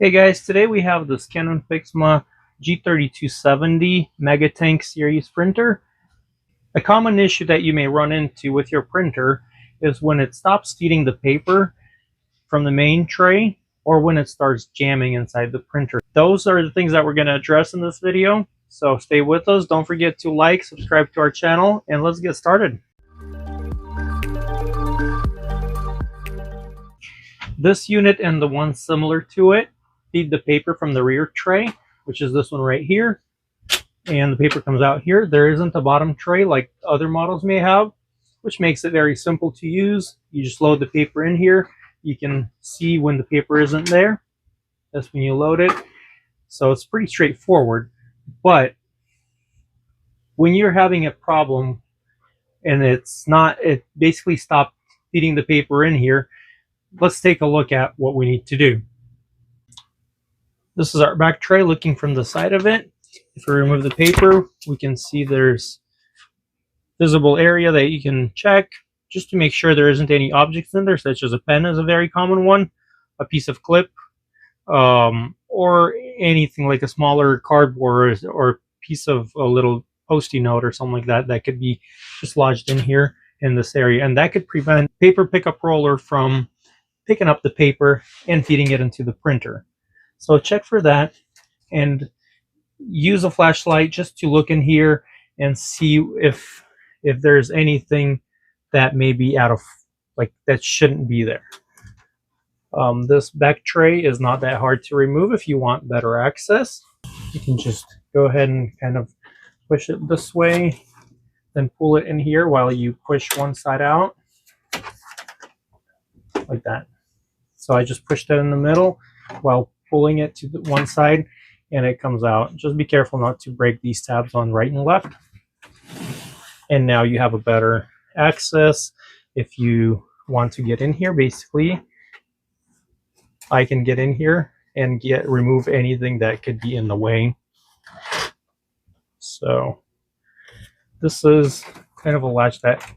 Hey guys, today we have this Canon Pixma G3270 Mega Tank series printer. A common issue that you may run into with your printer is when it stops feeding the paper from the main tray or when it starts jamming inside the printer. Those are the things that we're going to address in this video, so stay with us. Don't forget to like, subscribe to our channel, and let's get started. This unit and the one similar to it feed the paper from the rear tray, which is this one right here, and the paper comes out here. There isn't a bottom tray like other models may have, which makes it very simple to use. You just load the paper in here. You can see when the paper isn't there. That's when you load it. So it's pretty straightforward. But when you're having a problem and it basically stopped feeding the paper in here, let's take a look at what we need to do. This is our back tray looking from the side of it. If we remove the paper, we can see there's visible area that you can check just to make sure there isn't any objects in there, such as a pen is a very common one, a piece of clip, or anything like a smaller cardboard or piece of a little Post-it note or something like that that could be just lodged in here in this area. And that could prevent paper pickup roller from picking up the paper and feeding it into the printer. So check for that and use a flashlight just to look in here and see if there's anything that may be out of, like, that shouldn't be there. This back tray is not that hard to remove if you want better access. You can just go ahead and kind of push it this way, then pull it in here while you push one side out, like that. So I just pushed it in the middle while pulling it to the one side, and it comes out. Just be careful not to break these tabs on right and left. And now you have a better access. If you want to get in here, basically, I can get in here and remove anything that could be in the way. So this is kind of a latch that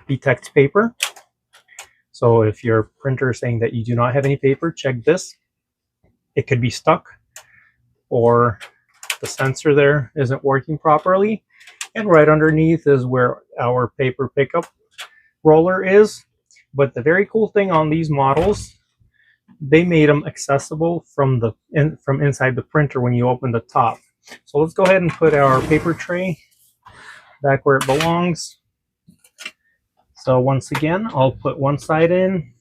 detects paper. So if your printer is saying that you do not have any paper, check this. It could be stuck, or the sensor there isn't working properly. And right underneath is where our paper pickup roller is. But the very cool thing on these models, they made them accessible from inside the printer when you open the top. So let's go ahead and put our paper tray back where it belongs. So once again, I'll put one side in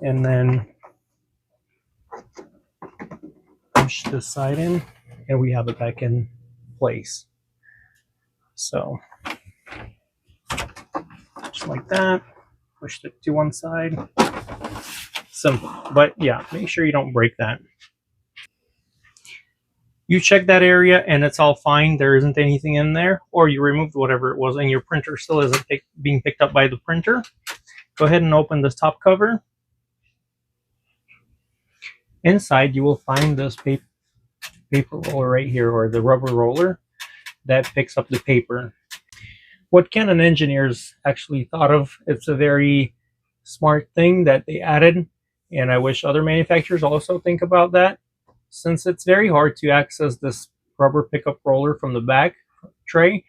and then push this side in, and we have it back in place. So just like that, pushed it to one side. Simple, but yeah, make sure you don't break that. You check that area and it's all fine, there isn't anything in there, or you removed whatever it was and your printer still isn't being picked up by the printer, go ahead and open this top cover. Inside you will find this paper roller right here, or the rubber roller that picks up the paper. What Canon engineers actually thought of, it's a very smart thing that they added, and I wish other manufacturers also think about that. Since it's very hard to access this rubber pickup roller from the back tray,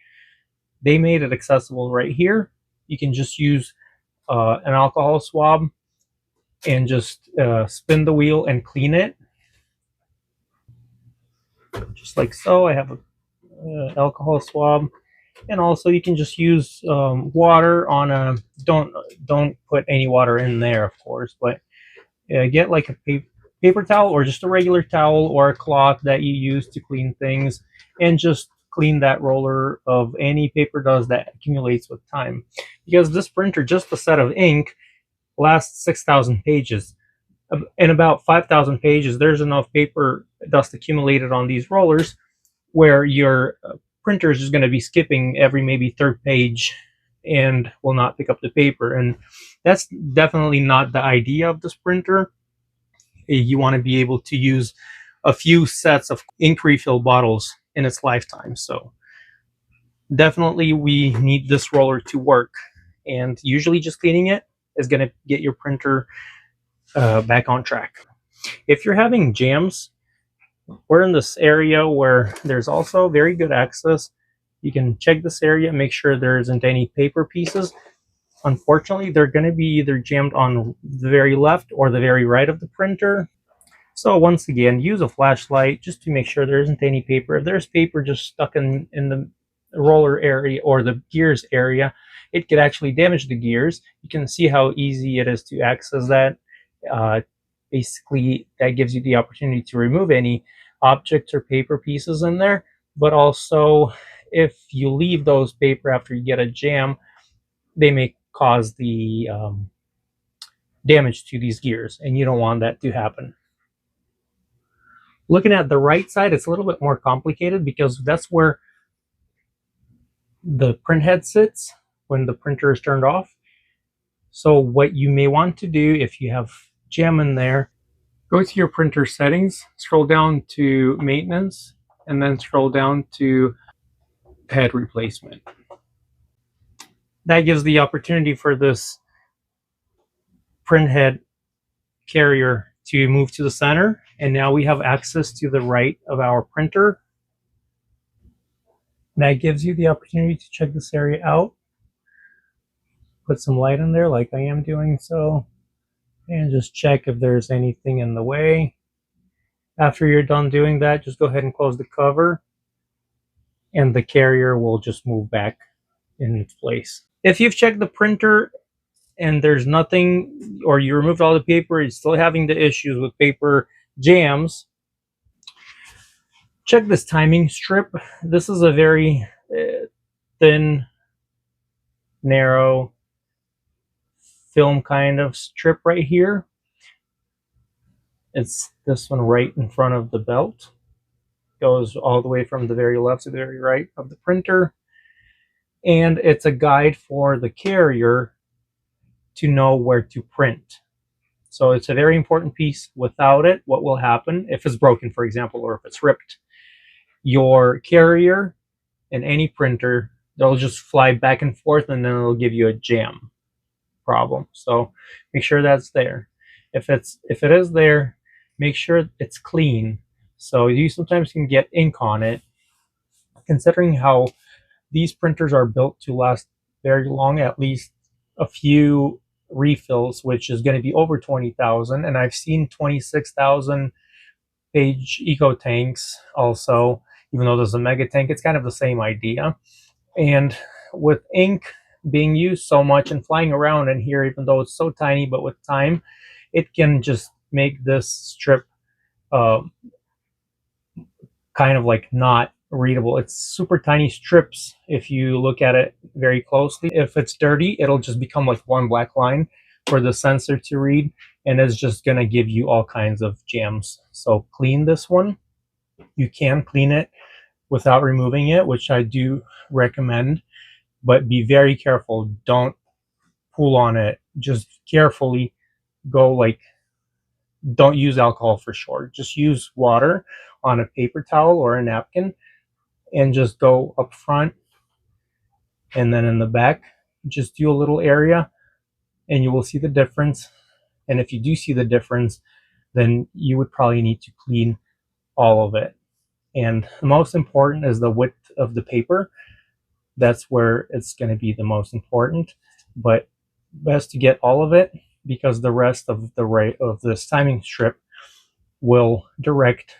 they made it accessible right here. You can just use an alcohol swab and just spin the wheel and clean it. Just like so. I have a alcohol swab, and also you can just use water on a, don't put any water in there, of course, but get like a paper towel or just a regular towel or a cloth that you use to clean things, and just clean that roller of any paper dust that accumulates with time. Because this printer, just a set of ink, lasts 6,000 pages. In about 5,000 pages, there's enough paper dust accumulated on these rollers where your printer is just going to be skipping every maybe third page and will not pick up the paper. And that's definitely not the idea of this printer. You want to be able to use a few sets of ink refill bottles in its lifetime. So definitely we need this roller to work, and usually just cleaning it is going to get your printer back on track. If you're having jams, we're in this area where there's also very good access. You can check this area and make sure there isn't any paper pieces. Unfortunately, they're going to be either jammed on the very left or the very right of the printer. So once again, use a flashlight just to make sure there isn't any paper. If there's paper just stuck in the roller area or the gears area, it could actually damage the gears. You can see how easy it is to access that. Basically, that gives you the opportunity to remove any objects or paper pieces in there. But also, if you leave those paper after you get a jam, they may cause the damage to these gears, and you don't want that to happen. Looking at the right side, it's a little bit more complicated because that's where the print head sits when the printer is turned off. So what you may want to do if you have jam in there, go to your printer settings, scroll down to maintenance, and then scroll down to head replacement. That gives the opportunity for this print head carrier to move to the center, and now we have access to the right of our printer. That gives you the opportunity to check this area out. Put some light in there like I am doing so, and just check if there's anything in the way. After you're done doing that, just go ahead and close the cover, and the carrier will just move back in its place. If you've checked the printer and there's nothing, or you removed all the paper, you're still having the issues with paper jams, check this timing strip. This is a very thin, narrow film kind of strip right here. It's this one right in front of the belt. Goes all the way from the very left to the very right of the printer. And it's a guide for the carrier to know where to print. So it's a very important piece. Without it, what will happen if it's broken, for example, or if it's ripped? Your carrier and any printer, they'll just fly back and forth, and then it'll give you a jam problem. So make sure that's there. If it is there, make sure it's clean. So you sometimes can get ink on it. Considering how these printers are built to last very long, at least a few refills, which is going to be over 20,000, and I've seen 26,000 page eco tanks also. Even though there's a mega tank, it's kind of the same idea. And with ink being used so much and flying around in here, even though it's so tiny, but with time, it can just make this strip kind of like not readable. It's super tiny strips if you look at it very closely. If it's dirty, it'll just become like one black line for the sensor to read, and it's just gonna give you all kinds of jams. So clean this one. You can clean it without removing it, which I do recommend, but be very careful. Don't pull on it. Just carefully go, like, don't use alcohol for sure. Just use water on a paper towel or a napkin, and just go up front and then in the back. Just do a little area and you will see the difference. And if you do see the difference, then you would probably need to clean all of it. And the most important is the width of the paper. That's where it's going to be the most important, but best to get all of it, because the rest of this timing strip will direct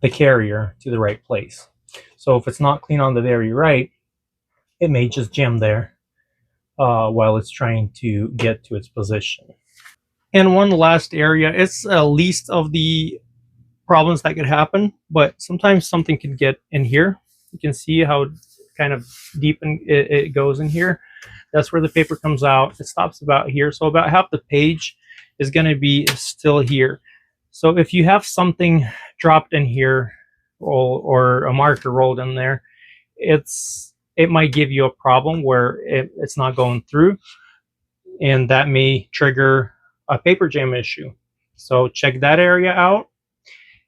the carrier to the right place. So if it's not clean on the very right, it may just jam there while it's trying to get to its position. And one last area, it's a least of the problems that could happen, but sometimes something could get in here. You can see how kind of deep it goes in here. That's where the paper comes out. It stops about here. So about half the page is going to be still here. So if you have something dropped in here or a marker rolled in there, it might give you a problem where it's not going through, and that may trigger a paper jam issue. So check that area out.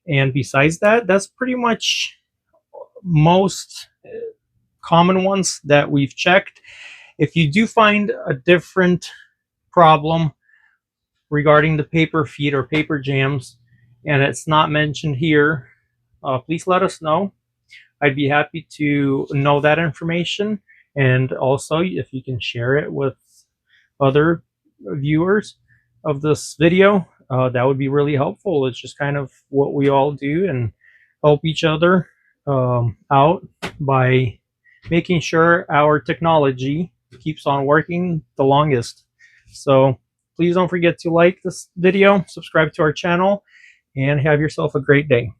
And besides that, that's pretty much most common ones that we've checked. If you do find a different problem, regarding the paper feed or paper jams and it's not mentioned here, please let us know. I'd be happy to know that information, and also if you can share it with other viewers of this video, that would be really helpful. It's just kind of what we all do and help each other out by making sure our technology keeps on working the longest. So please don't forget to like this video, subscribe to our channel, and have yourself a great day.